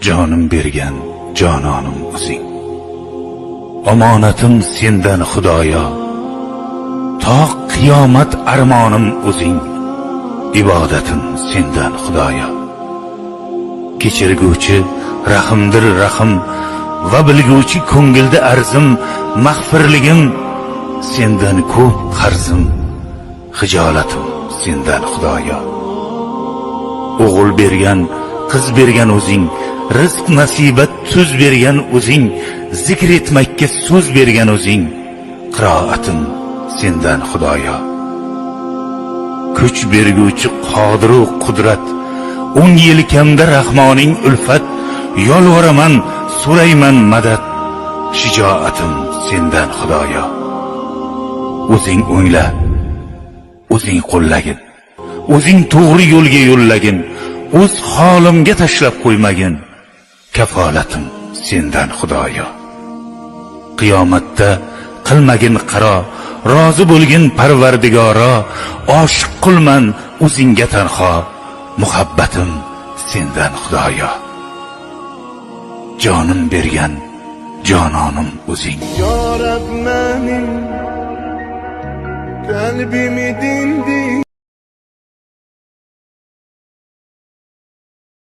jonim bergan jononim o'zing. Omonatim sendan Xudoyo, to qiyomat armonim o'zing. Ibodatim sendan Xudoyo. Kechirguvchi rahimdir rahim va bilguvchi ko'ngilda arzim, mag'firligim sendan ko'p qarzim. Xijolatim sendan Xudoyo. O'g'il bergan, qiz bergan o'zing, rizq nasibat tuz bergan o'zing, zikr etmakka so'z bergan o'zing. Qiroatim sendan Xudoyo. Kuch berguvchi qodir va qudrat, 10 yelkamda Rahmoning ulfat. Yolvoraman, so'rayman madad, shijoatim sendan Xudoyo. O'zing o'ngla, o'zing qo'llagin, o'zing to'g'ri yo'lga yo'llagin, o'z holimga tashlab qo'ymagin. Kafolatim sendan Xudoyo. Qiyomatda qilmagin qaro, rozi bo'lgin Parvardigoro. Oshiq qilman o'zingga tanho, muhabbatim sendan Xudoyo. Jonim bergan jononim o'zing. Ya Rab mening kalbimi dindir.